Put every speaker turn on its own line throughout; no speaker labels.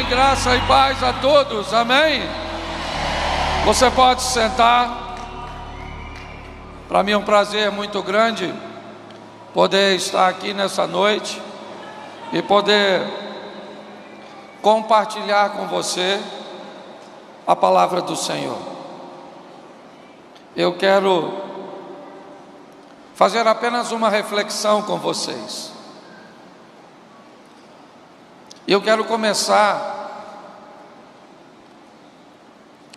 Graça e paz a todos, amém? Você pode sentar. Para mim é um prazer muito grande poder estar aqui nessa noite e poder compartilhar com você a palavra do Senhor. Eu quero fazer apenas uma reflexão com vocês. Eu quero começar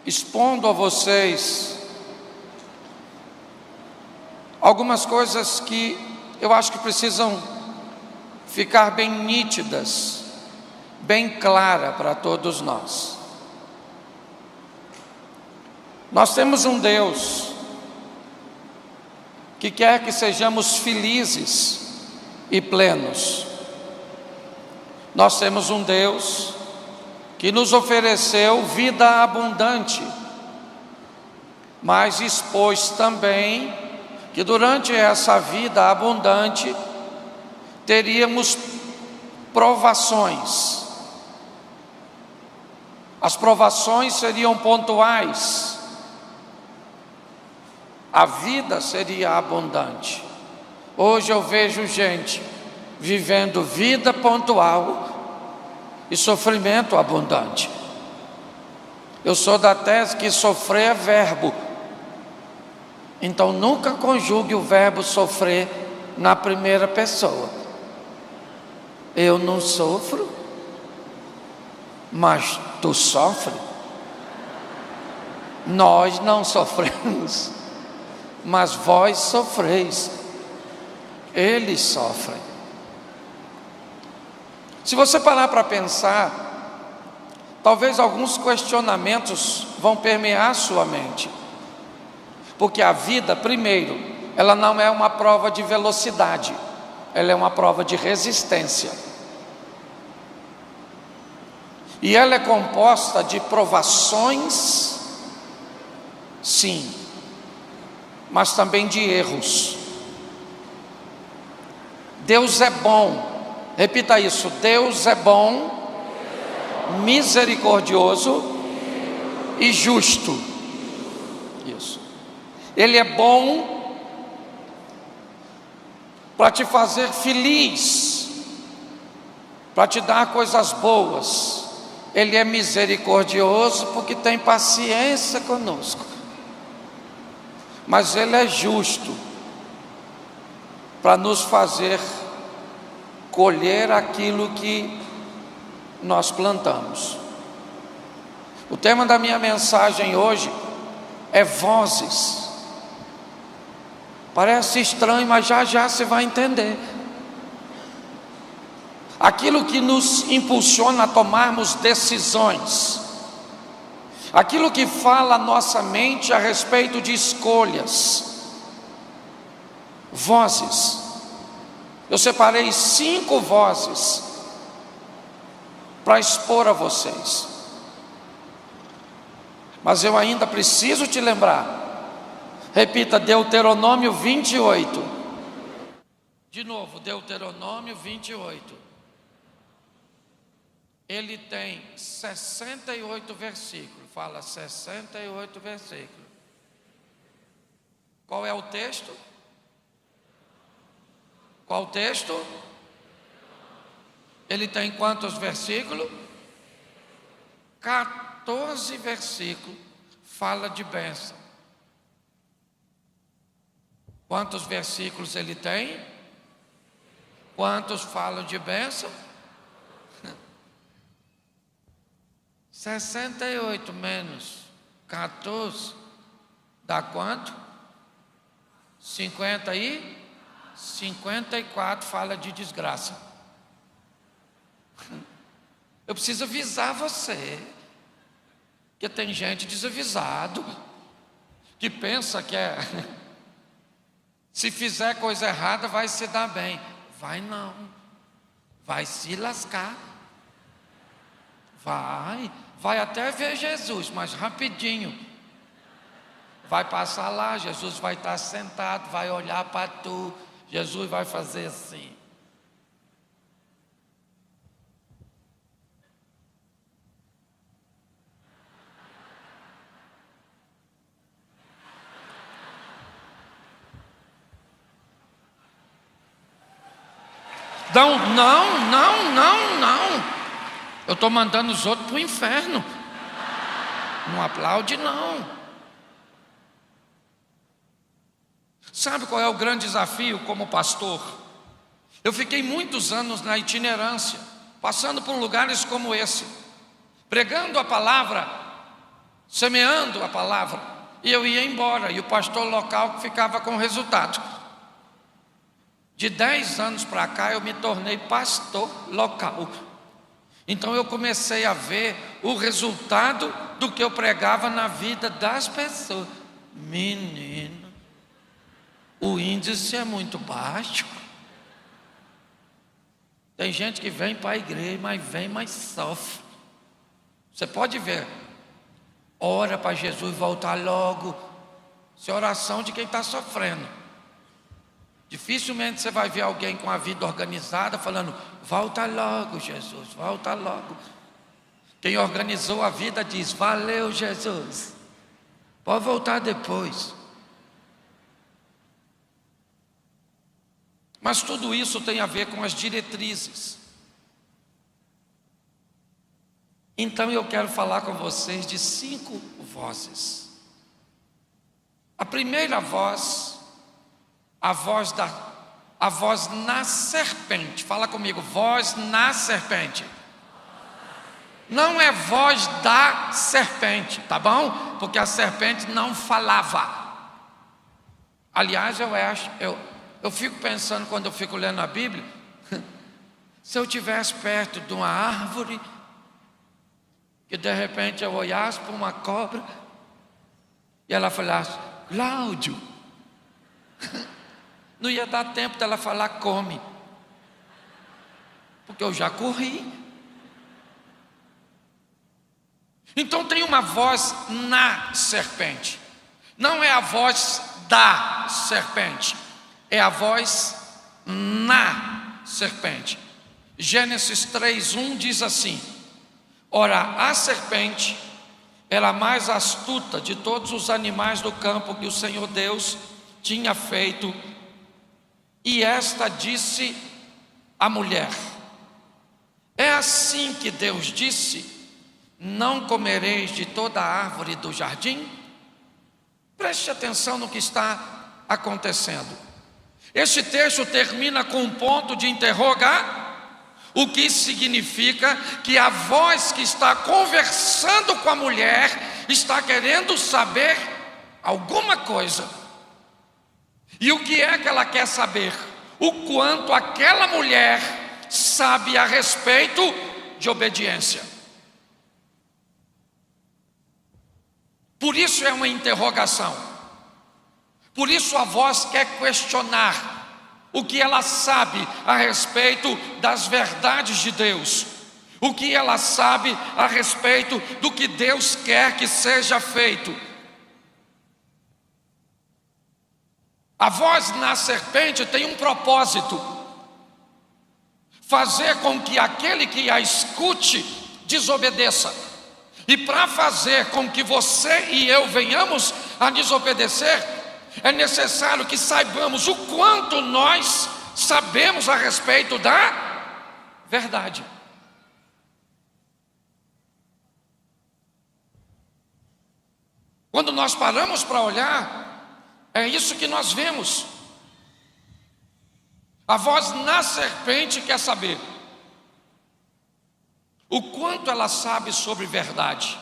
expondo a vocês algumas coisas que eu acho que precisam ficar bem nítidas, bem clara para todos nós. Nós temos um Deus que quer que sejamos felizes e plenos. Nós temos um Deus que nos ofereceu vida abundante, mas expôs também que durante essa vida abundante teríamos provações. As provações seriam pontuais, a vida seria abundante. Hoje eu vejo gente vivendo vida pontual e sofrimento abundante. Eu sou da tese que sofrer é verbo. Então nunca conjugue o verbo sofrer na primeira pessoa. Eu não sofro, mas tu sofre. Nós não sofremos, mas vós sofreis. Eles sofrem. Se você parar para pensar, talvez alguns questionamentos vão permear sua mente. Porque a vida, primeiro, ela não é uma prova de velocidade, ela é uma prova de resistência. E ela é composta de provações, sim, mas também de erros. Deus é bom. Repita isso: Deus é bom, misericordioso e justo. Isso. Ele é bom para te fazer feliz, para te dar coisas boas. Ele é misericordioso porque tem paciência conosco. Mas Ele é justo para nos fazer colher aquilo que nós plantamos. O tema da minha mensagem hoje é vozes. Parece estranho, mas já já você vai entender. Aquilo que nos impulsiona a tomarmos decisões, aquilo que fala a nossa mente a respeito de escolhas. Vozes. Eu separei 5 vozes para expor a vocês. Mas eu ainda preciso te lembrar. Repita: Deuteronômio 28. De novo, Deuteronômio 28. Ele tem 68 versículos. Fala 68 versículos. Qual é o texto? Qual texto? Ele tem quantos versículos? 14 versículos. Fala de bênção. Quantos versículos ele tem? Quantos falam de bênção? 68 menos 14 dá quanto? 54 fala de desgraça. Eu preciso avisar você, que tem gente desavisado, que pensa que se fizer coisa errada vai se dar bem. Vai não, vai se lascar. Vai até ver Jesus, mas rapidinho. Vai passar lá, Jesus vai estar sentado, vai olhar para tu. Jesus vai fazer assim. Não, não, não, não, não. Eu estou mandando os outros para o inferno. Não aplaude, não. Sabe qual é o grande desafio como pastor? Eu fiquei muitos anos na itinerância, passando por lugares como esse, pregando a palavra, semeando a palavra, e eu ia embora, e o pastor local ficava com o resultado. De 10 anos para cá eu me tornei pastor local. Então eu comecei a ver o resultado do que eu pregava na vida das pessoas. Menino, o índice é muito baixo. Tem gente que vem para a igreja, mas vem, mas sofre. Você pode ver. Ora para Jesus voltar logo. Isso é oração de quem está sofrendo. Dificilmente você vai ver alguém com a vida organizada falando: volta logo, Jesus, volta logo. Quem organizou a vida diz: valeu, Jesus, pode voltar depois. Mas tudo isso tem a ver com as diretrizes. Então eu quero falar com vocês de 5 vozes. A primeira voz, a voz na serpente. Fala comigo, voz na serpente. Não é voz da serpente, tá bom? Porque a serpente não falava. Aliás, eu fico pensando, quando eu fico lendo a Bíblia, se eu estivesse perto de uma árvore, que de repente eu olhasse para uma cobra, e ela falasse: Cláudio, não ia dar tempo dela falar come, porque eu já corri. Então tem uma voz na serpente. Não é a voz da serpente, é a voz na serpente. Gênesis 3:1 diz assim: ora, a serpente era a mais astuta de todos os animais do campo que o Senhor Deus tinha feito, e esta disse à mulher: é assim que Deus disse: não comereis de toda a árvore do jardim? Preste atenção no que está acontecendo. Este texto termina com um ponto de interrogar, o que significa que a voz que está conversando com a mulher está querendo saber alguma coisa. E o que é que ela quer saber? O quanto aquela mulher sabe a respeito de obediência. Por isso é uma interrogação. Por isso a voz quer questionar o que ela sabe a respeito das verdades de Deus, o que ela sabe a respeito do que Deus quer que seja feito. A voz na serpente tem um propósito: fazer com que aquele que a escute desobedeça. E para fazer com que você e eu venhamos a desobedecer, é necessário que saibamos o quanto nós sabemos a respeito da verdade. Quando nós paramos para olhar, é isso que nós vemos. A voz na serpente quer saber o quanto ela sabe sobre verdade,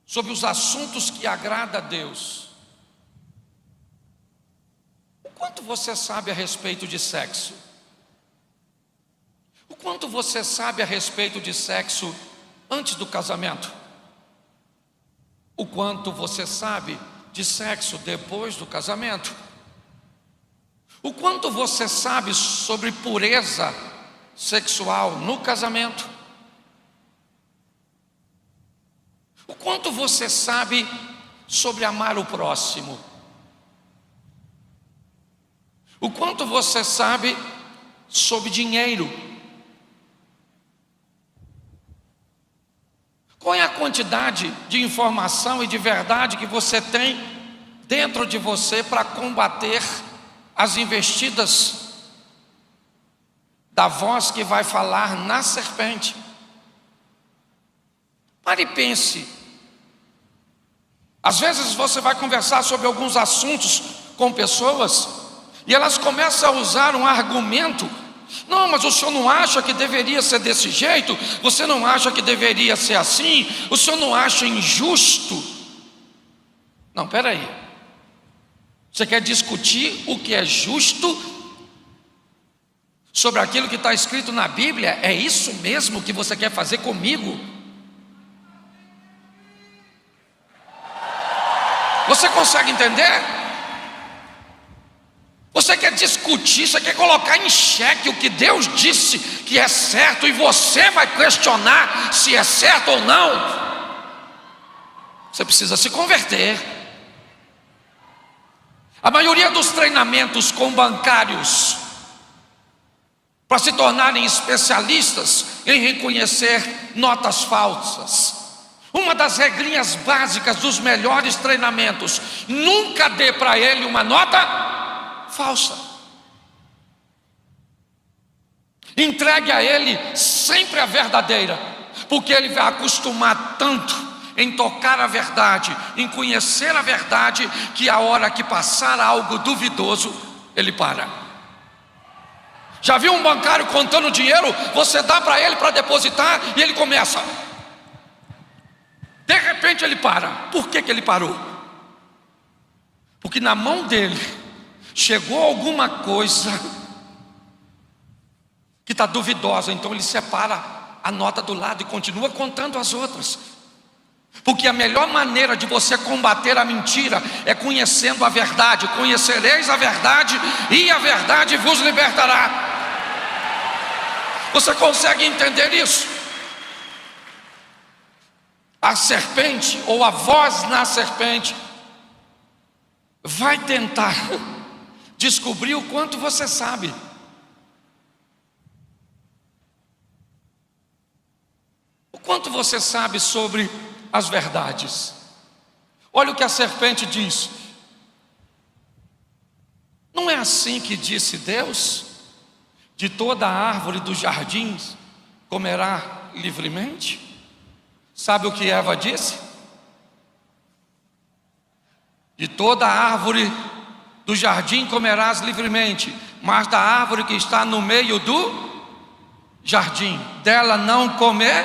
sobre os assuntos que agrada a Deus. O quanto você sabe a respeito de sexo? O quanto você sabe a respeito de sexo antes do casamento? O quanto você sabe de sexo depois do casamento? O quanto você sabe sobre pureza sexual no casamento? O quanto você sabe sobre amar o próximo? O quanto você sabe sobre dinheiro? Qual é a quantidade de informação e de verdade que você tem dentro de você para combater as investidas da voz que vai falar na serpente. Pare e pense. Às vezes você vai conversar sobre alguns assuntos com pessoas e elas começam a usar um argumento. Não, mas o senhor não acha que deveria ser desse jeito? Você não acha que deveria ser assim? O senhor não acha injusto? Não, peraí. Você quer discutir o que é justo sobre aquilo que está escrito na Bíblia? É isso mesmo que você quer fazer comigo? Você consegue entender? Você quer discutir, você quer colocar em xeque o que Deus disse que é certo e você vai questionar se é certo ou não? Você precisa se converter. A maioria dos treinamentos com bancários para se tornarem especialistas em reconhecer notas falsas. Uma das regrinhas básicas dos melhores treinamentos: nunca dê para ele uma nota falsa. Entregue a ele sempre a verdadeira, porque ele vai acostumar tanto em tocar a verdade, em conhecer a verdade, que a hora que passar algo duvidoso, ele para. Já viu um bancário contando dinheiro? Você dá para ele para depositar e ele começa. De repente ele para. Por que ele parou? Porque na mão dele chegou alguma coisa que está duvidosa. Então ele separa a nota do lado e continua contando as outras. Porque a melhor maneira de você combater a mentira é conhecendo a verdade. Conhecereis a verdade e a verdade vos libertará. Você consegue entender isso? A serpente, ou a voz na serpente, vai tentar descobrir o quanto você sabe. O quanto você sabe sobre as verdades. Olha o que a serpente diz. Não é assim que disse Deus? De toda a árvore dos jardins comerá livremente? Sabe o que Eva disse? De toda a árvore do jardim comerás livremente, mas da árvore que está no meio do jardim, dela não comer,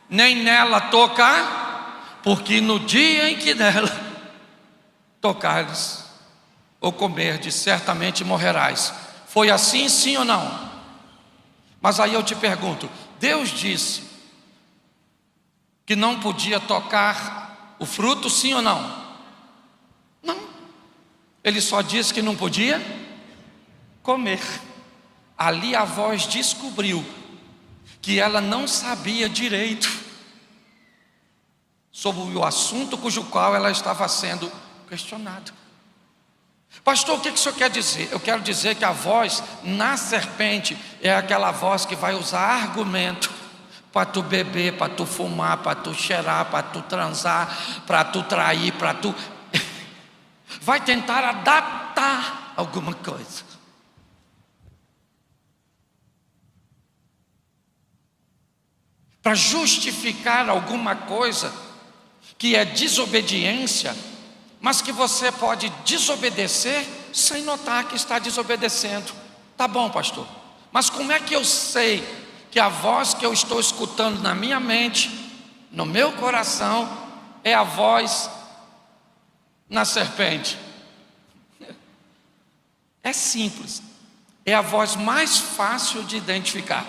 nem nela tocar, porque no dia em que nela tocares ou comerdes, certamente morrerás. Foi assim, sim ou não? Mas aí eu te pergunto, Deus disse que não podia tocar o fruto, sim ou não? Não. Ele só disse que não podia comer. Ali a voz descobriu que ela não sabia direito sobre o assunto cujo qual ela estava sendo questionada. Pastor, o que o senhor quer dizer? Eu quero dizer que a voz na serpente é aquela voz que vai usar argumento para tu beber, para tu fumar, para tu cheirar, para tu transar, para tu trair, para tu... vai tentar adaptar alguma coisa. Para justificar alguma coisa que é desobediência, mas que você pode desobedecer sem notar que está desobedecendo. Tá bom, pastor, mas como é que eu sei que a voz que eu estou escutando na minha mente, no meu coração, é a voz na serpente? É simples, é a voz mais fácil de identificar.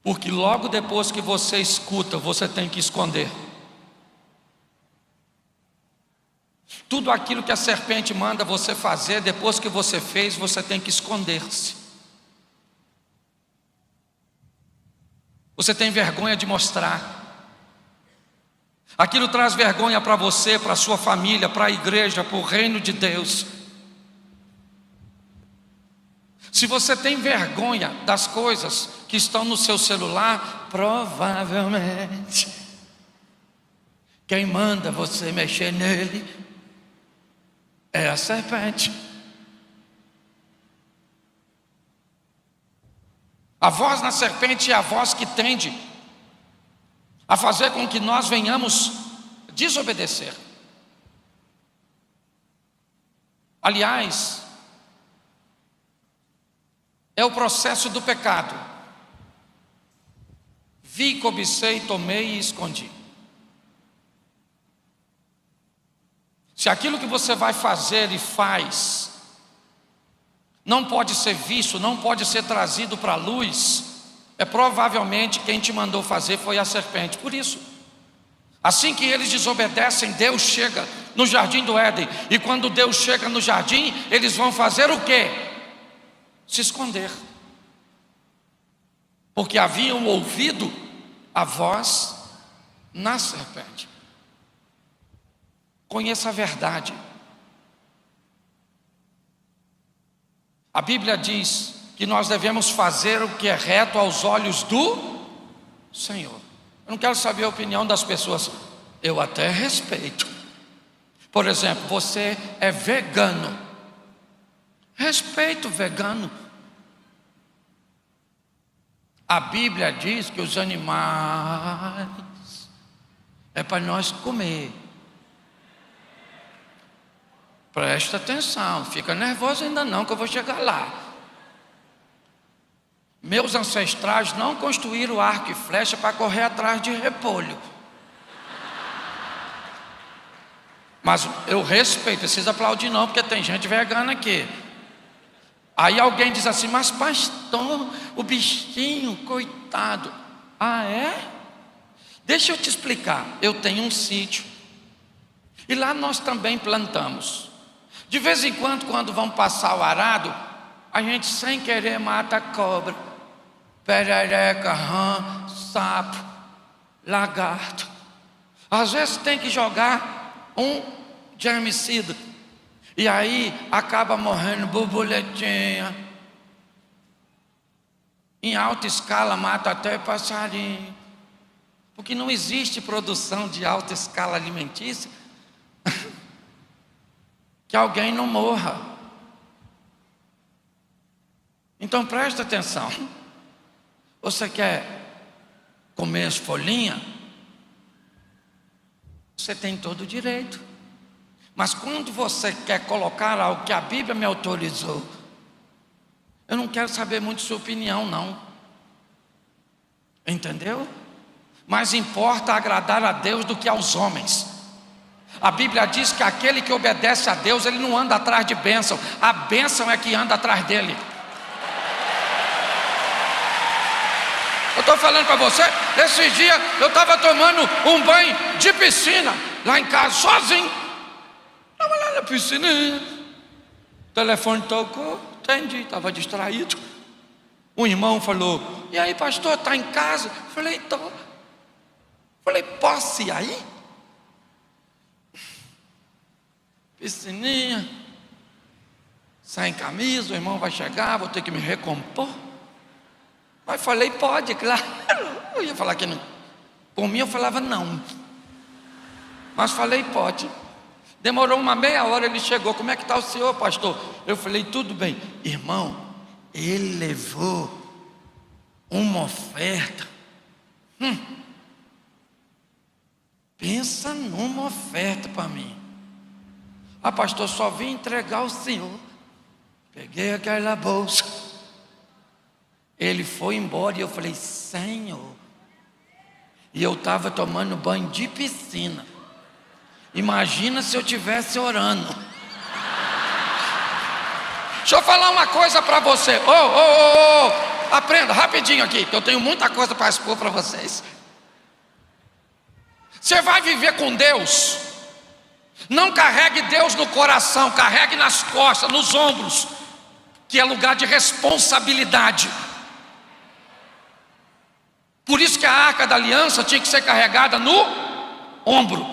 Porque logo depois que você escuta, você tem que esconder. Tudo aquilo que a serpente manda você fazer, depois que você fez, você tem que esconder-se. Você tem vergonha de mostrar. Aquilo traz vergonha para você, para a sua família, para a igreja, para o reino de Deus. Se você tem vergonha das coisas que estão no seu celular, provavelmente quem manda você mexer nele É a serpente. A voz na serpente é a voz que tende a fazer com que nós venhamos desobedecer. Aliás, é o processo do pecado. Vi, cobicei, tomei e escondi. Se aquilo que você vai fazer e faz não pode ser visto, não pode ser trazido para a luz, é provavelmente quem te mandou fazer foi a serpente. Por isso, assim que eles desobedecem, Deus chega no jardim do Éden. E quando Deus chega no jardim, eles vão fazer o quê? Se esconder. Porque haviam ouvido a voz na serpente. Conheça a verdade. A Bíblia diz que nós devemos fazer o que é reto aos olhos do Senhor. Eu não quero saber a opinião das pessoas. Eu até respeito. Por exemplo, você é vegano. Respeito o vegano. A Bíblia diz que os animais é para nós comer. Presta atenção, fica nervoso ainda não, que eu vou chegar lá. Meus ancestrais não construíram arco e flecha para correr atrás de repolho. Mas eu respeito, precisa aplaudir não, porque tem gente vegana aqui. Aí alguém diz assim, mas pastor, o bichinho, coitado. Ah, é? Deixa eu te explicar. Eu tenho um sítio e lá nós também plantamos. De vez em quando vamos passar o arado, a gente sem querer mata a cobra, perereca, rã, sapo, lagarto. Às vezes tem que jogar um germicida. E aí acaba morrendo borboletinha. Em alta escala mata até passarinho. Porque não existe produção de alta escala alimentícia que alguém não morra. Então presta atenção. Você quer comer as folhinhas? Você tem todo o direito. Mas quando você quer colocar algo que a Bíblia me autorizou, eu não quero saber muito sua opinião não. Entendeu? Mais importa agradar a Deus do que aos homens. A Bíblia diz que aquele que obedece a Deus, ele não anda atrás de bênção. A bênção é que anda atrás dele. Eu estou falando para você, esses dias eu estava tomando um banho de piscina, lá em casa, sozinho. Estava lá na piscina, o telefone tocou, atendi, estava distraído. Um irmão falou, e aí pastor, está em casa? Falei, estou. Falei, posso ir aí? Piscininha, sem camisa, o irmão vai chegar, vou ter que me recompor. Mas falei, pode, claro. Eu ia falar que não. Por mim eu falava não. Mas falei, pode. Demorou uma meia hora, ele chegou. Como é que está o senhor, pastor? Eu falei, tudo bem. Irmão, ele levou uma oferta. Pensa numa oferta para mim. Ah, pastor, só vim entregar ao senhor. Peguei aquela bolsa. Ele foi embora e eu falei, Senhor. E eu estava tomando banho de piscina. Imagina se eu estivesse orando. Deixa eu falar uma coisa para você. Aprenda rapidinho aqui, que eu tenho muita coisa para expor para vocês. Você vai viver com Deus. Não carregue Deus no coração, carregue nas costas, nos ombros, que é lugar de responsabilidade. Por isso que a arca da aliança tinha que ser carregada no ombro.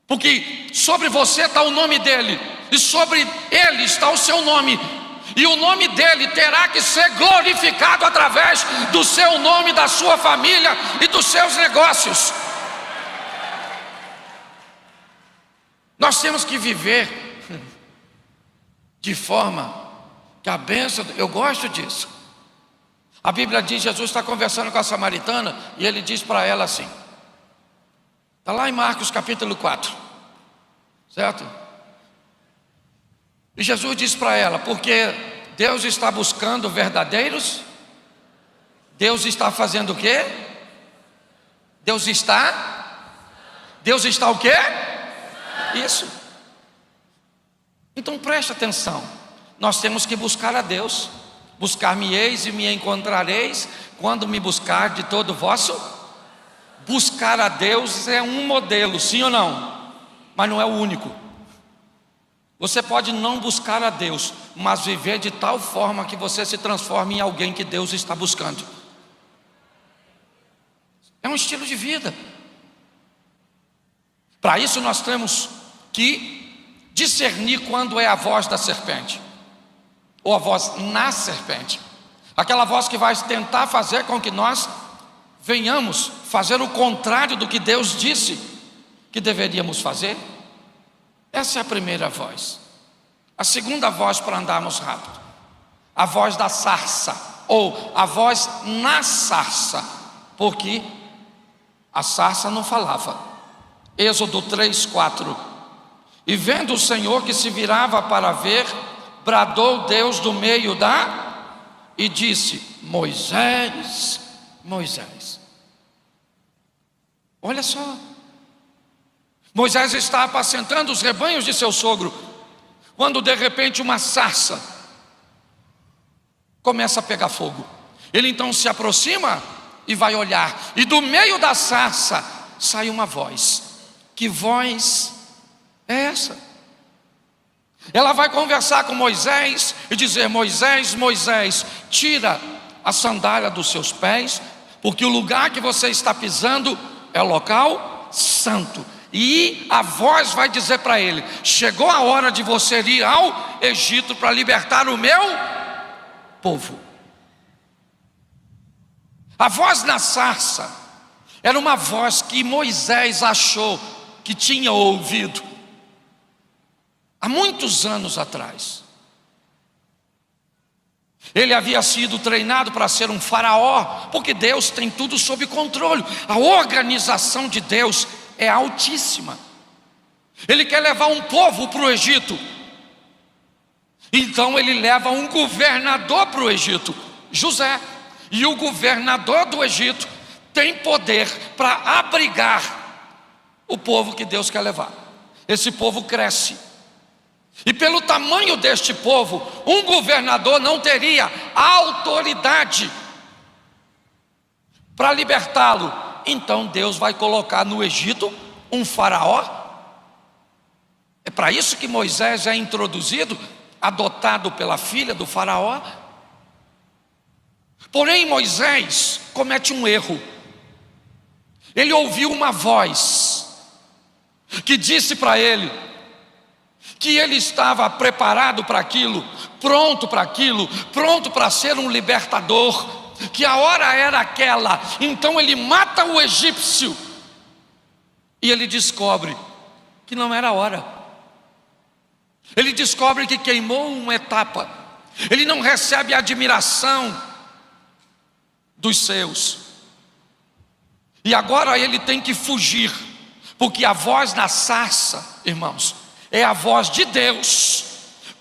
Porque sobre você está o nome dele, e sobre ele está o seu nome. E o nome dele terá que ser glorificado através do seu nome, da sua família e dos seus negócios. Nós temos que viver de forma que a bênção, eu gosto disso. A Bíblia diz, Jesus está conversando com a samaritana e ele diz para ela assim, está lá em Marcos capítulo 4, certo? E Jesus diz para ela, porque Deus está buscando verdadeiros, Deus está fazendo o quê? Deus está o quê? Isso. Então preste atenção, nós temos que buscar a Deus. Buscar-me-eis e me encontrareis, quando me buscar de todo o vosso. Buscar a Deus é um modelo, sim ou não? Mas não é o único. Você pode não buscar a Deus, mas viver de tal forma que você se transforme em alguém que Deus está buscando. É um estilo de vida. Para isso nós temos que discernir quando é a voz da serpente, ou a voz na serpente, aquela voz que vai tentar fazer com que nós venhamos fazer o contrário do que Deus disse que deveríamos fazer. Essa é a primeira voz. A segunda voz, para andarmos rápido, a voz da sarça, ou a voz na sarça, porque a sarça não falava. Êxodo 3:4. E vendo o Senhor que se virava para ver, bradou Deus do meio e disse, Moisés, Moisés. Olha só, Moisés está apacentando os rebanhos de seu sogro, quando de repente uma sarça começa a pegar fogo. Ele então se aproxima e vai olhar, e do meio da sarça sai uma voz. Que voz é essa? Ela vai conversar com Moisés e dizer, Moisés, Moisés, tira a sandália dos seus pés, porque o lugar que você está pisando é o local santo. E a voz vai dizer para ele, chegou a hora de você ir ao Egito para libertar o meu povo. A voz na sarça era uma voz que Moisés achou que tinha ouvido há muitos anos atrás. Ele havia sido treinado para ser um faraó, porque Deus tem tudo sob controle. A organização de Deus é altíssima. Ele quer levar um povo para o Egito, então ele leva um governador para o Egito, José. E o governador do Egito tem poder para abrigar o povo que Deus quer levar. Esse povo cresce, e pelo tamanho deste povo, um governador não teria autoridade para libertá-lo. Então Deus vai colocar no Egito um faraó. É para isso que Moisés é introduzido, adotado pela filha do faraó. Porém Moisés comete um erro. Ele ouviu uma voz que disse para ele que ele estava preparado para aquilo, pronto para ser um libertador, que a hora era aquela. Então ele mata o egípcio, e ele descobre que não era a hora. Ele descobre que queimou uma etapa. Ele não recebe a admiração dos seus, e agora ele tem que fugir, porque a voz da sarça, irmãos, é a voz de Deus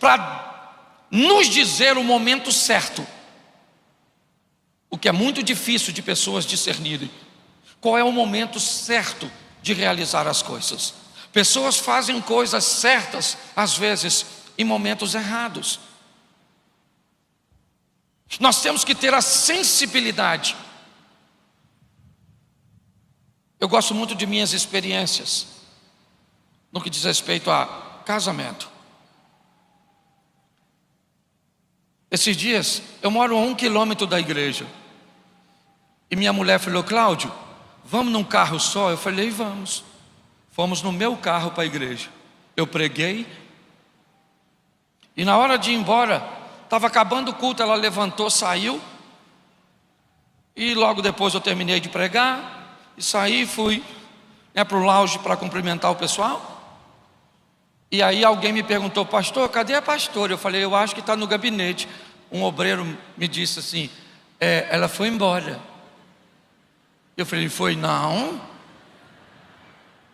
para nos dizer o momento certo. O que é muito difícil de pessoas discernirem. Qual é o momento certo de realizar as coisas? Pessoas fazem coisas certas, às vezes, em momentos errados. Nós temos que ter a sensibilidade. Eu gosto muito de minhas experiências no que diz respeito a casamento. Esses dias, eu moro a 1 quilômetro da igreja, e minha mulher falou, Cláudio, vamos num carro só? Eu falei, vamos. Fomos no meu carro para a igreja. Eu preguei, e na hora de ir embora, estava acabando o culto, ela levantou, saiu, e logo depois eu terminei de pregar, e saí, fui para o lounge para cumprimentar o pessoal. E aí alguém me perguntou: pastor, cadê a pastora? Eu falei: eu acho que está no gabinete. Um obreiro me disse assim: ela foi embora. Eu falei: foi? Não.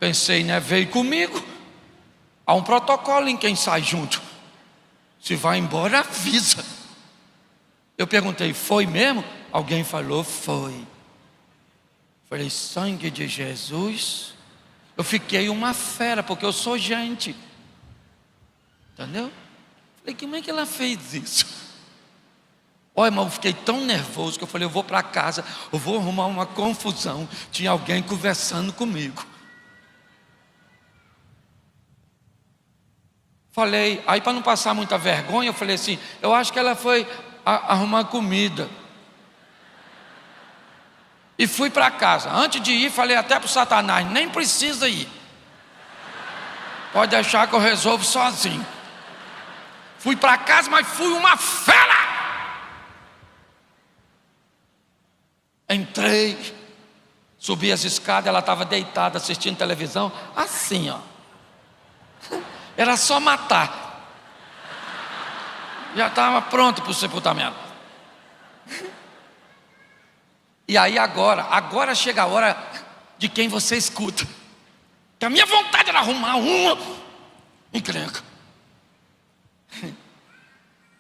Pensei, né? Veio comigo. Há um protocolo em quem sai junto. Se vai embora, avisa. Eu perguntei: foi mesmo? Alguém falou: foi. Falei: sangue de Jesus. Eu fiquei uma fera, porque eu sou gente. Entendeu? Falei: como é que ela fez isso? Olha, mas eu fiquei tão nervoso que eu falei: eu vou para casa, eu vou arrumar uma confusão. Tinha alguém conversando comigo. Falei, aí para não passar muita vergonha, eu falei assim: eu acho que ela foi arrumar comida. E fui para casa. Antes de ir, falei até para o Satanás: nem precisa ir. Pode deixar que eu resolvo sozinho. Fui para casa, mas fui uma fera. Entrei, subi as escadas, ela estava deitada assistindo televisão, assim, ó. Era só matar. Já estava pronto para o sepultamento. E aí agora chega a hora de quem você escuta. Que a minha vontade era arrumar uma encrenca.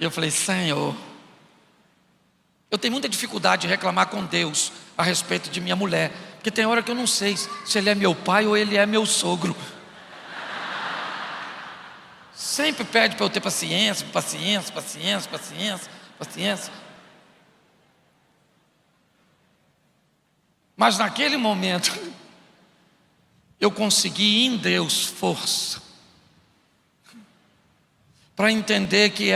E eu falei: Senhor, eu tenho muita dificuldade de reclamar com Deus a respeito de minha mulher, porque tem hora que eu não sei se ele é meu pai ou ele é meu sogro. Sempre pede para eu ter paciência. Mas naquele momento, eu consegui em Deus força para entender que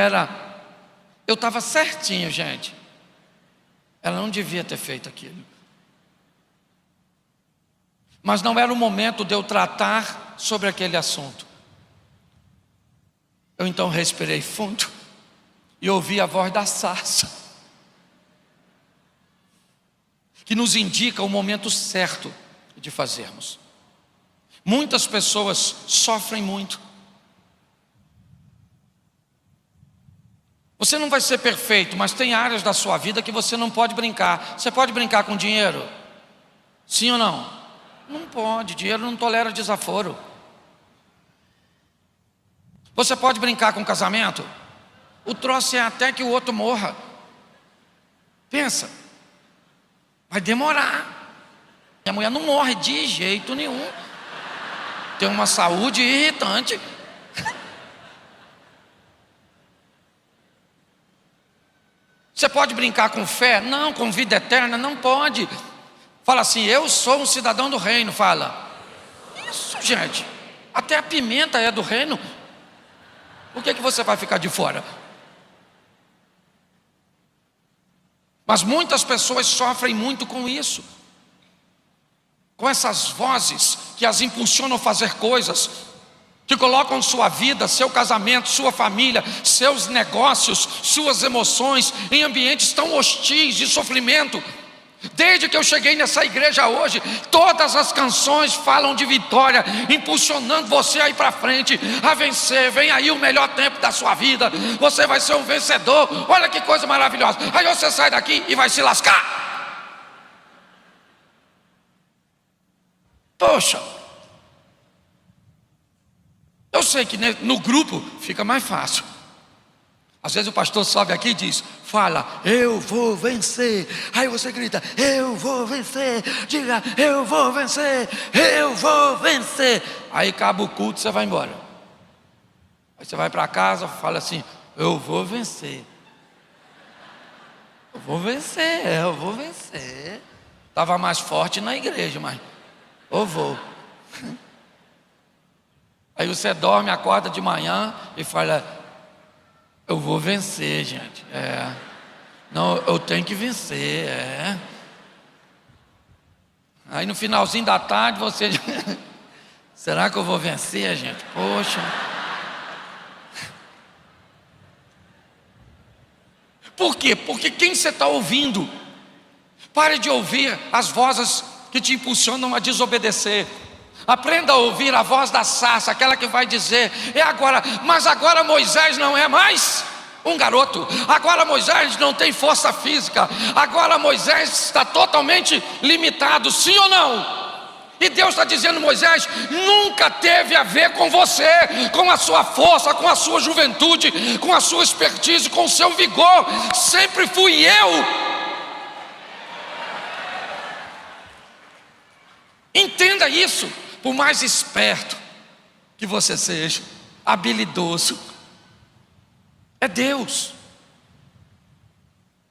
eu estava certinho, gente. Ela não devia ter feito aquilo. Mas não era o momento de eu tratar sobre aquele assunto. Eu então respirei fundo e ouvi a voz da sarça, que nos indica o momento certo de fazermos. Muitas pessoas sofrem muito. Você não vai ser perfeito, mas tem áreas da sua vida que você não pode brincar. Você pode brincar com dinheiro? Sim ou não? Não pode, dinheiro não tolera desaforo. Você pode brincar com casamento? O troço é até que o outro morra. Pensa, vai demorar. Minha mulher não morre de jeito nenhum. Tem uma saúde irritante. Você pode brincar com fé? Não. Com vida eterna? Não pode. Fala assim: eu sou um cidadão do reino. Fala. Isso, gente. Até a pimenta é do reino. Por que você vai ficar de fora? Mas muitas pessoas sofrem muito com isso, com essas vozes que as impulsionam a fazer coisas, que colocam sua vida, seu casamento, sua família, seus negócios, suas emoções em ambientes tão hostis de sofrimento. Desde que eu cheguei nessa igreja hoje, todas as canções falam de vitória, impulsionando você a ir para frente, a vencer. Vem aí o melhor tempo da sua vida, você vai ser um vencedor. Olha que coisa maravilhosa. Aí você sai daqui e vai se lascar. Poxa, eu sei que no grupo fica mais fácil. Às vezes o pastor sobe aqui e diz: fala, eu vou vencer. Aí você grita: eu vou vencer. Diga: eu vou vencer, eu vou vencer. Aí acaba o culto e você vai embora. Aí você vai para casa, fala assim: eu vou vencer. Eu vou vencer, eu vou vencer. Estava mais forte na igreja, mas eu vou. Aí você dorme, acorda de manhã e fala: eu vou vencer, gente. Não, eu tenho que vencer. Aí no finalzinho da tarde você será que eu vou vencer, gente? Poxa. Por quê? Porque quem você está ouvindo? Pare de ouvir as vozes que te impulsionam a desobedecer. Aprenda a ouvir a voz da sarça, aquela que vai dizer: é agora, mas agora Moisés não é mais um garoto, agora Moisés não tem força física, agora Moisés está totalmente limitado, sim ou não? E Deus está dizendo: Moisés, nunca teve a ver com você, com a sua força, com a sua juventude, com a sua expertise, com o seu vigor, sempre fui eu. Entenda isso. Por mais esperto que você seja, habilidoso, é Deus.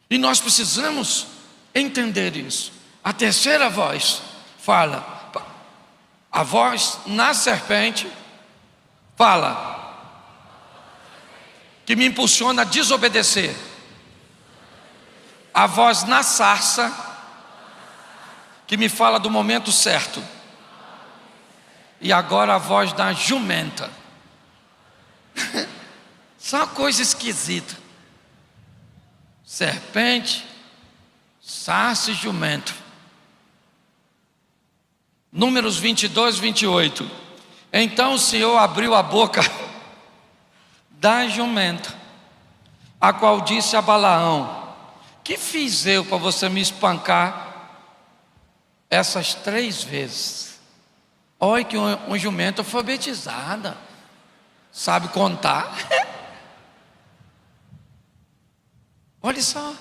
E nós precisamos entender isso. A terceira voz fala, a voz na serpente fala, que me impulsiona a desobedecer. A voz na sarça, que me fala do momento certo. E agora a voz da jumenta. Só uma coisa esquisita. Serpente, sarça e jumento. Números 22, 28. Então o Senhor abriu a boca da jumenta, a qual disse a Balaão: que fiz eu para você me espancar essas 3 vezes? Olha que um jumento alfabetizada, sabe contar. Olha só,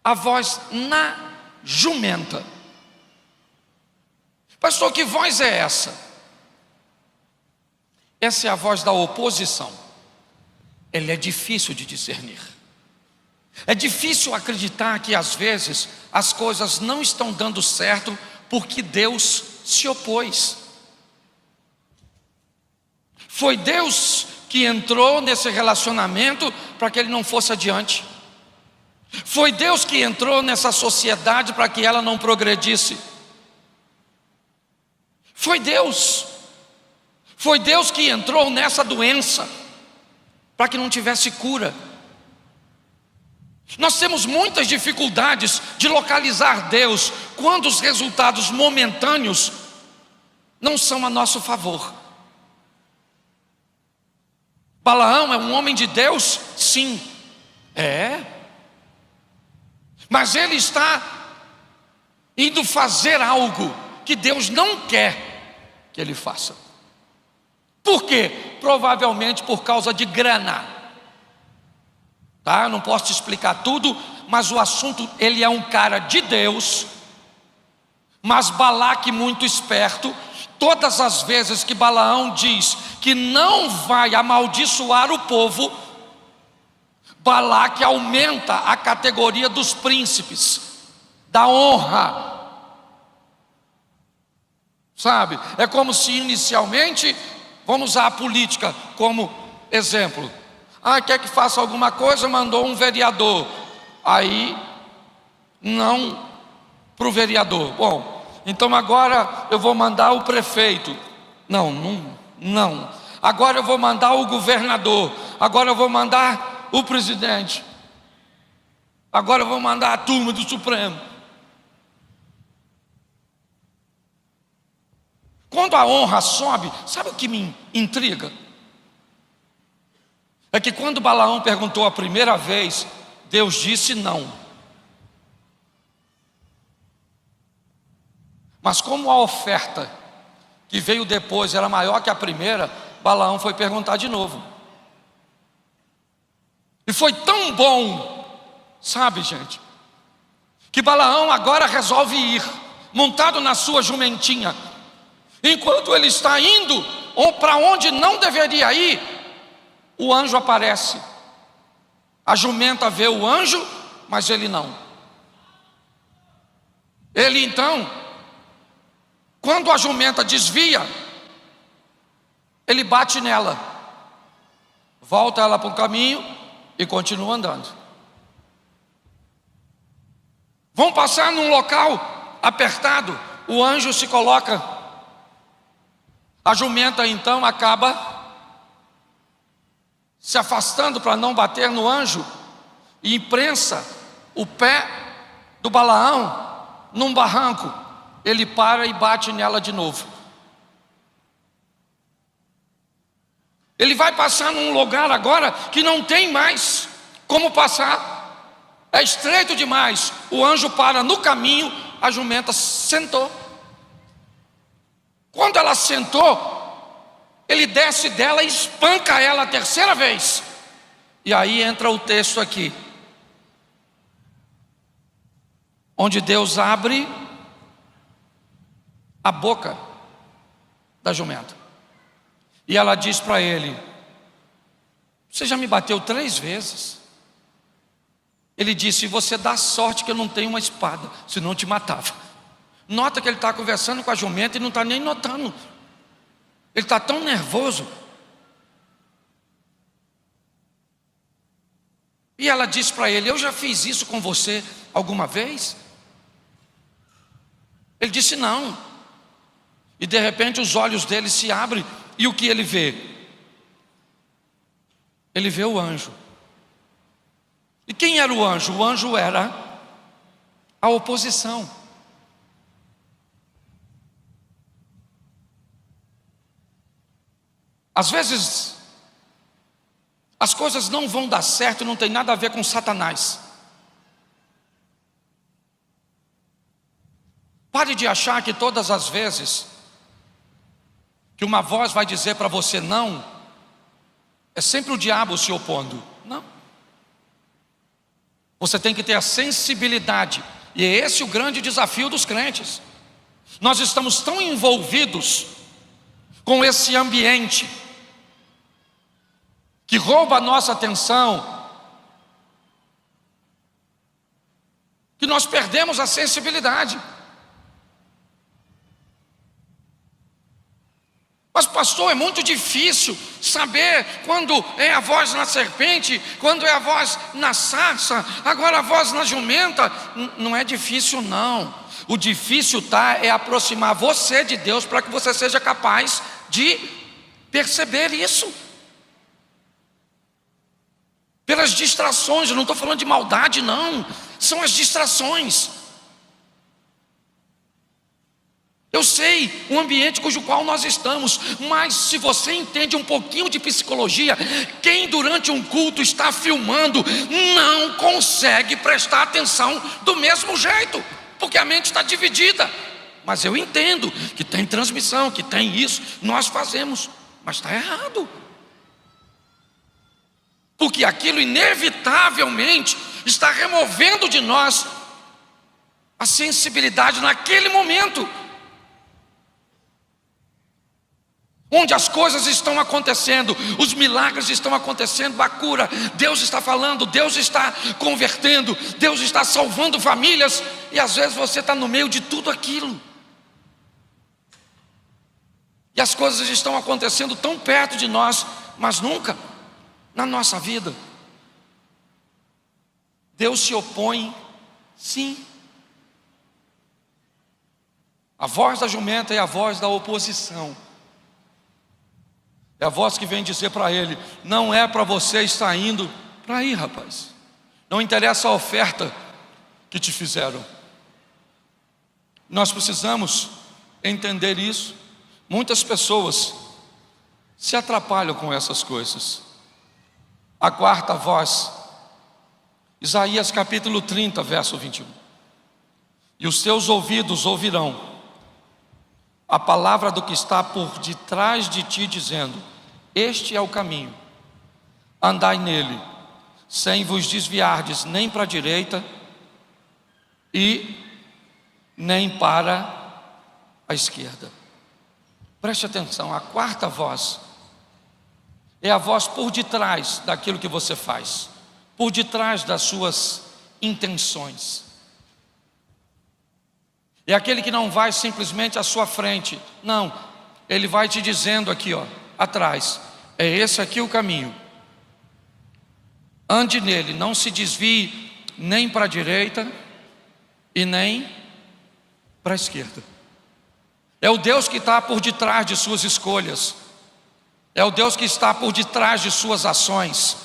a voz na jumenta. Pastor, que voz é essa? Essa é a voz da oposição. Ela é difícil de discernir. É difícil acreditar que às vezes as coisas não estão dando certo porque Deus se opôs. Foi Deus que entrou nesse relacionamento para que ele não fosse adiante. Foi Deus que entrou nessa sociedade para que ela não progredisse. Foi Deus. Foi Deus que entrou nessa doença para que não tivesse cura. Nós temos muitas dificuldades de localizar Deus quando os resultados momentâneos não são a nosso favor. Balaão é um homem de Deus? Sim, é. Mas ele está indo fazer algo que Deus não quer que ele faça. Por quê? Provavelmente por causa de grana. Tá? Eu não posso te explicar tudo, mas o assunto, ele é um cara de Deus, mas Balaque muito esperto. Todas as vezes que Balaão diz que não vai amaldiçoar o povo, Balaque aumenta a categoria dos príncipes, da honra. Sabe? É como se inicialmente, vamos usar a política como exemplo. Quer que faça alguma coisa, mandou um vereador. Aí, não para o vereador. Bom, então agora eu vou mandar o prefeito. Não. Agora eu vou mandar o governador. Agora eu vou mandar o presidente. Agora eu vou mandar a turma do Supremo. Quando a honra sobe, sabe o que me intriga? É que quando Balaão perguntou a primeira vez, Deus disse não. Mas como a oferta que veio depois era maior que a primeira, Balaão foi perguntar de novo. E foi tão bom, sabe, gente, que Balaão agora resolve ir, montado na sua jumentinha. Enquanto ele está indo para onde não deveria ir, o anjo aparece. A jumenta vê o anjo, mas ele não. Ele então, quando a jumenta desvia, ele bate nela, volta ela para o caminho e continua andando. Vão passar num local apertado, o anjo se coloca. A jumenta então acaba se afastando para não bater no anjo e imprensa o pé do Balaão num barranco. Ele para e bate nela de novo. Ele vai passar num lugar agora que não tem mais como passar, é estreito demais. O anjo para no caminho, a jumenta sentou. Quando ela sentou, ele desce dela e espanca ela a terceira vez. E aí entra o texto aqui, onde Deus abre a boca da jumenta. E ela diz para ele: você já me bateu 3 vezes. Ele disse: você dá sorte que eu não tenho uma espada, senão eu te matava. Nota que ele está conversando com a jumenta e não está nem notando. Ele está tão nervoso. E ela disse para ele: eu já fiz isso com você alguma vez? Ele disse: não. E de repente os olhos dele se abrem. E o que ele vê? Ele vê o anjo. E quem era o anjo? O anjo era a oposição. Às vezes as coisas não vão dar certo, não tem nada a ver com Satanás. Pare de achar que todas as vezes que uma voz vai dizer para você não, é sempre o diabo se opondo. Não. Você tem que ter a sensibilidade, e é esse o grande desafio dos crentes. Nós estamos tão envolvidos com esse ambiente que rouba a nossa atenção, que nós perdemos a sensibilidade. Mas pastor, é muito difícil saber quando é a voz na serpente, quando é a voz na sarça, agora a voz na jumenta. Não é difícil não. O difícil é aproximar você de Deus, para que você seja capaz de perceber isso. Pelas distrações, eu não estou falando de maldade não, são as distrações. Eu sei o ambiente cujo qual nós estamos, mas se você entende um pouquinho de psicologia, quem durante um culto está filmando não consegue prestar atenção do mesmo jeito, porque a mente está dividida. Mas eu entendo que tem transmissão, que tem isso, nós fazemos, mas está errado, porque aquilo inevitavelmente está removendo de nós a sensibilidade naquele momento, onde as coisas estão acontecendo, os milagres estão acontecendo, a cura, Deus está falando, Deus está convertendo, Deus está salvando famílias, e às vezes você está no meio de tudo aquilo, e as coisas estão acontecendo tão perto de nós, mas nunca na nossa vida. Deus se opõe, sim. A voz da jumenta é a voz da oposição. É a voz que vem dizer para ele: não é para você estar indo para aí, rapaz. Não interessa a oferta que te fizeram. Nós precisamos entender isso. Muitas pessoas se atrapalham com essas coisas. A quarta voz, Isaías capítulo 30, verso 21. E os teus ouvidos ouvirão a palavra do que está por detrás de ti, dizendo: este é o caminho, andai nele, sem vos desviardes nem para a direita e nem para a esquerda. Preste atenção, a quarta voz é a voz por detrás daquilo que você faz, por detrás das suas intenções. É aquele que não vai simplesmente à sua frente, não, ele vai te dizendo aqui, ó, atrás: é esse aqui o caminho, ande nele, não se desvie nem para a direita e nem para a esquerda. É o Deus que está por detrás de suas escolhas, é o Deus que está por detrás de suas ações,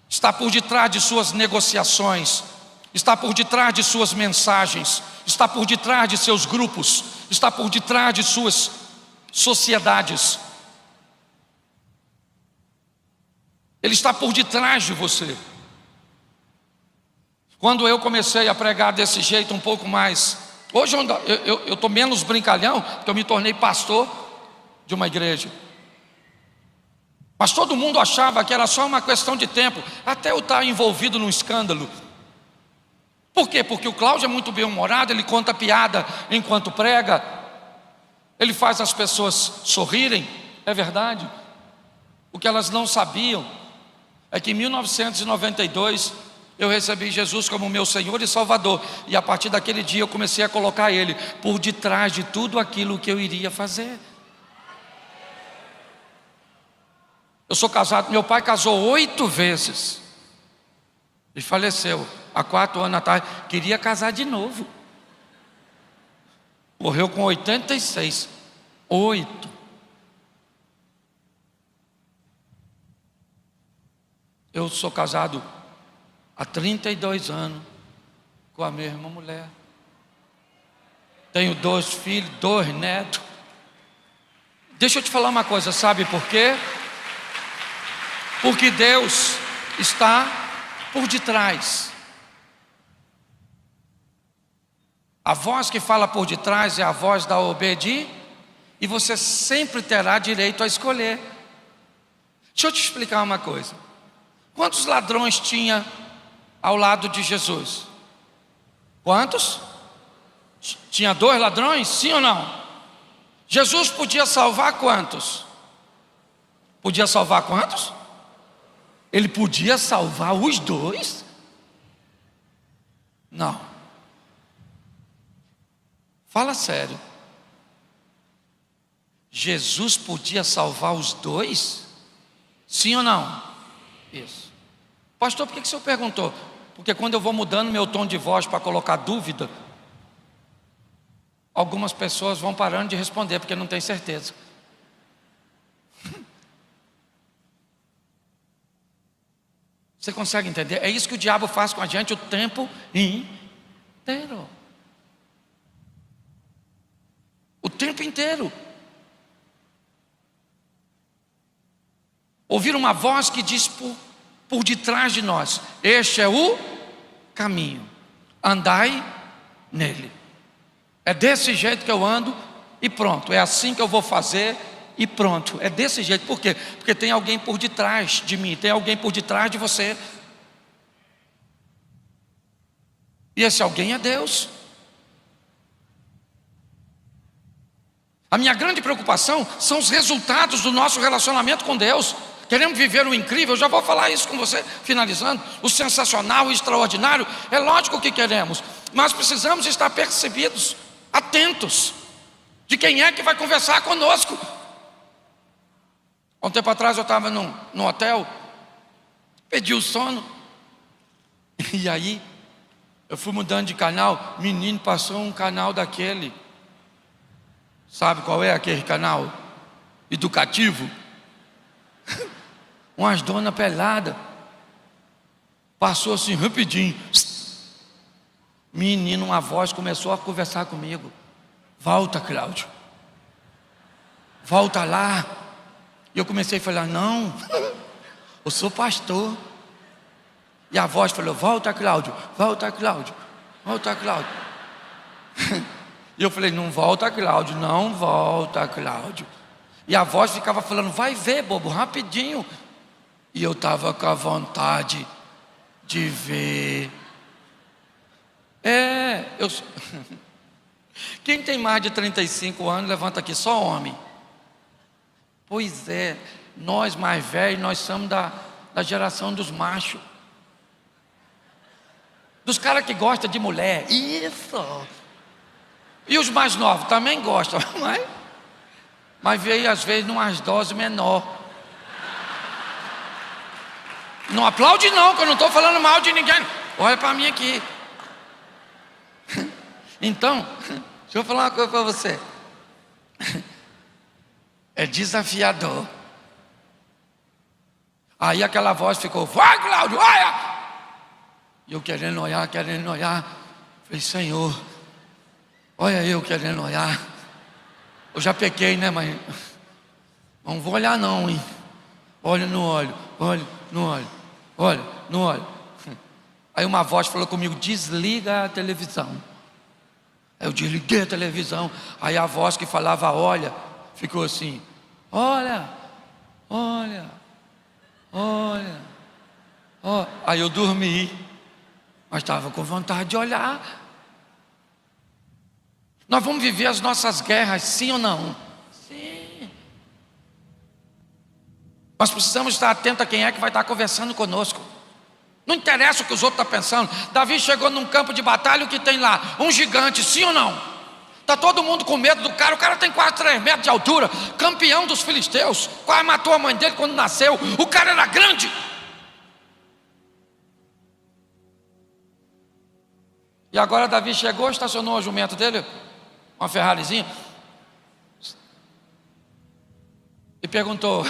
está por detrás de suas negociações, está por detrás de suas mensagens, está por detrás de seus grupos, está por detrás de suas sociedades. Ele está por detrás de você. Quando eu comecei a pregar desse jeito um pouco mais, hoje eu estou menos brincalhão, porque eu me tornei pastor de uma igreja. Mas todo mundo achava que era só uma questão de tempo, até eu estar envolvido num escândalo. Por quê? Porque o Cláudio é muito bem-humorado, ele conta piada enquanto prega, ele faz as pessoas sorrirem, é verdade. O que elas não sabiam é que em 1992 eu recebi Jesus como meu Senhor e Salvador, e a partir daquele dia eu comecei a colocar Ele por detrás de tudo aquilo que eu iria fazer. Eu sou casado, meu pai casou 8 vezes e faleceu há 4 anos atrás. Queria casar de novo, morreu com 86. 8. Eu sou casado há 32 anos com a mesma mulher. Tenho 2 filhos, 2 netos. Deixa eu te falar uma coisa, sabe por quê? Porque Deus está por detrás. A voz que fala por detrás é a voz da obediência, e você sempre terá direito a escolher. Deixa eu te explicar uma coisa. Quantos ladrões tinha ao lado de Jesus? Quantos? Tinha 2 ladrões? Sim ou não? Jesus podia salvar quantos? Podia salvar quantos? Ele podia salvar os 2? Não. Fala sério. Jesus podia salvar os 2? Sim ou não? Isso. Pastor, por que o senhor perguntou? Porque quando eu vou mudando meu tom de voz para colocar dúvida, algumas pessoas vão parando de responder porque não tem certeza. Você consegue entender? É isso que o diabo faz com a gente o tempo inteiro. O tempo inteiro. Ouvir uma voz que diz por detrás de nós: este é o caminho, andai nele. É desse jeito que eu ando e pronto. É assim que eu vou fazer e pronto. É desse jeito. Por quê? Porque tem alguém por detrás de mim, tem alguém por detrás de você. E esse alguém é Deus. A minha grande preocupação são os resultados do nosso relacionamento com Deus. Queremos viver o incrível, eu já vou falar isso com você, finalizando. O sensacional, o extraordinário, é lógico que queremos, mas precisamos estar percebidos, atentos, de quem é que vai conversar conosco. Há um tempo atrás eu estava num hotel, pedi o sono, e aí eu fui mudando de canal, menino, passou um canal daquele, sabe qual é aquele canal? Educativo. Umas donas peladas. Passou assim rapidinho. Menino, uma voz começou a conversar comigo. Volta, Cláudio. Volta lá. E eu comecei a falar: não, eu sou pastor. E a voz falou: volta, Cláudio. Volta, Cláudio. Volta, Cláudio. E eu falei: não volta, Cláudio. Não volta, Cláudio. E a voz ficava falando: vai ver, bobo, rapidinho. E eu estava com a vontade de ver. Quem tem mais de 35 anos, levanta aqui, só homem. Pois é, nós mais velhos, nós somos da geração dos machos. Dos caras que gostam de mulher. Isso. E os mais novos também gostam, mas veio às vezes numas doses menor. Não aplaude não, que eu não estou falando mal de ninguém. Olha para mim aqui. Então, deixa eu falar uma coisa para você. É desafiador. Aí aquela voz ficou: vai, Cláudio, olha! E eu querendo olhar. Falei: Senhor, olha eu querendo olhar. Eu já pequei, né, mas não vou olhar não, hein? Olho no olho, olho. não olho, olha, não olho. Aí uma voz falou comigo: desliga a televisão. Aí eu desliguei a televisão. Aí a voz que falava olha, ficou assim: olha, olha, olha, olha. Aí eu dormi, mas estava com vontade de olhar. Nós vamos viver as nossas guerras, sim ou não? Sim. Nós precisamos estar atentos a quem é que vai estar conversando conosco. Não interessa o que os outros estão pensando. Davi chegou num campo de batalha, o que tem lá? Um gigante, sim ou não? Está todo mundo com medo do cara. O cara tem quase 3 metros de altura, campeão dos filisteus, quase matou a mãe dele quando nasceu. O cara era grande. E agora Davi chegou, estacionou o jumento dele, uma Ferrarizinha, e perguntou: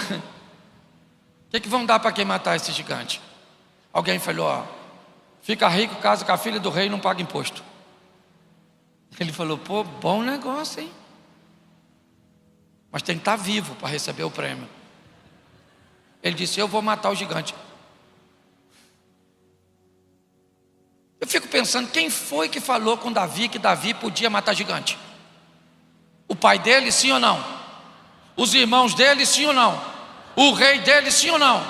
o que vão dar para quem matar esse gigante? Alguém falou: ó, fica rico, casa com a filha do rei e não paga imposto. Ele falou: pô, bom negócio, hein? Mas tem que estar vivo para receber o prêmio. Ele disse: eu vou matar o gigante. Eu fico pensando, quem foi que falou com Davi que Davi podia matar gigante? O pai dele, sim ou não? Os irmãos dele, sim ou não? O rei dele, sim ou não?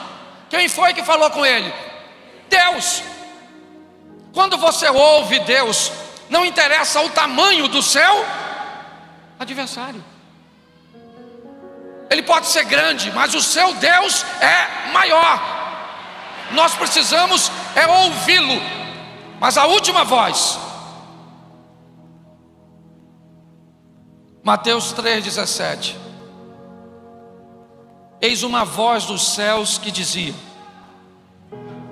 Quem foi que falou com ele? Deus. Quando você ouve Deus, não interessa o tamanho do seu adversário. Ele pode ser grande, mas o seu Deus é maior. Nós precisamos ouvi-lo. Mas a última voz, Mateus 3,17: eis uma voz dos céus que dizia: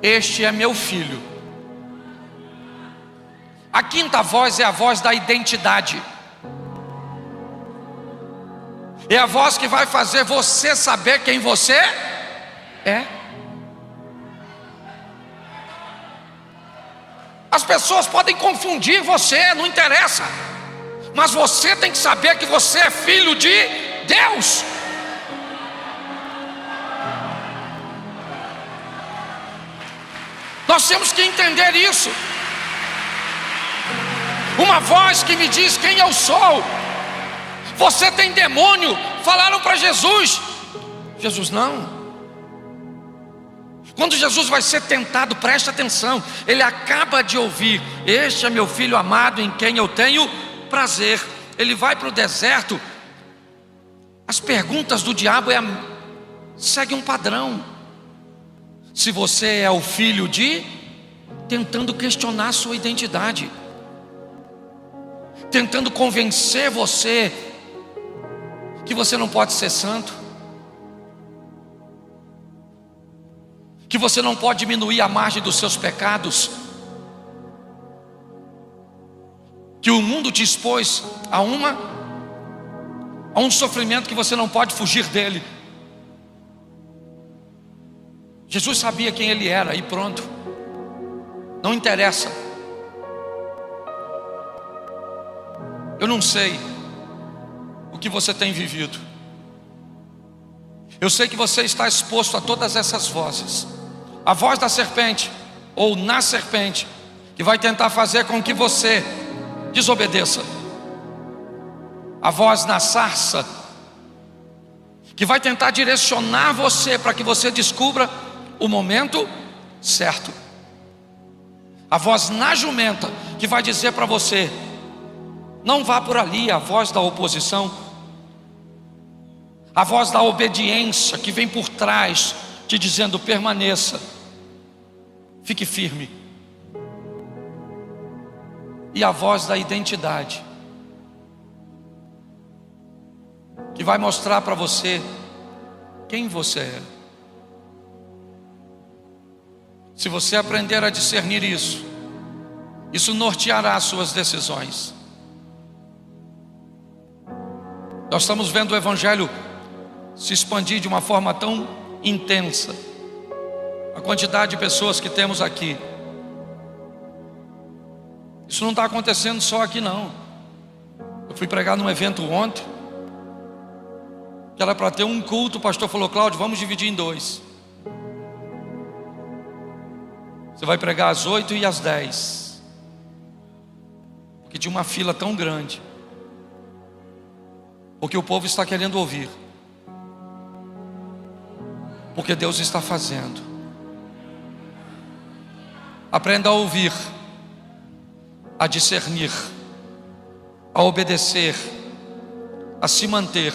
este é meu filho. A quinta voz é a voz da identidade. É a voz que vai fazer você saber quem você é. As pessoas podem confundir você, não interessa, mas você tem que saber que você é filho de Deus. Nós temos que entender isso. Uma voz que me diz quem eu sou. Você tem demônio, falaram para Jesus. Jesus não. Quando Jesus vai ser tentado, preste atenção, ele acaba de ouvir: este é meu filho amado em quem eu tenho prazer. Ele vai para o deserto. As perguntas do diabo segue um padrão. Se você é o filho de, tentando questionar a sua identidade, tentando convencer você que você não pode ser santo, que você não pode diminuir a margem dos seus pecados, que o mundo te expôs a um sofrimento que você não pode fugir dele. Jesus sabia quem ele era e pronto. Não interessa. Eu não sei o que você tem vivido. Eu sei que você está exposto a todas essas vozes. A voz da serpente, ou na serpente, que vai tentar fazer com que você desobedeça. A voz na sarça, que vai tentar direcionar você para que você descubra o momento certo. A voz na jumenta, que vai dizer para você: não vá por ali. A voz da oposição. A voz da obediência, que vem por trás, te dizendo: permaneça, fique firme. E a voz da identidade, que vai mostrar para você quem você é. Se você aprender a discernir isso, isso norteará as suas decisões. Nós estamos vendo o Evangelho se expandir de uma forma tão intensa. A quantidade de pessoas que temos aqui. Isso não está acontecendo só aqui não. Eu fui pregar num evento ontem, que era para ter um culto. O pastor falou: Cláudio, vamos dividir em 2. Você vai pregar às 8 e às 10, porque de uma fila tão grande, porque o povo está querendo ouvir, porque Deus está fazendo. Aprenda a ouvir, a discernir, a obedecer, a se manter.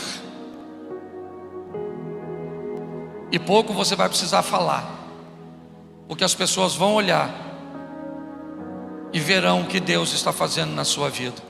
E pouco você vai precisar falar, porque as pessoas vão olhar e verão o que Deus está fazendo na sua vida.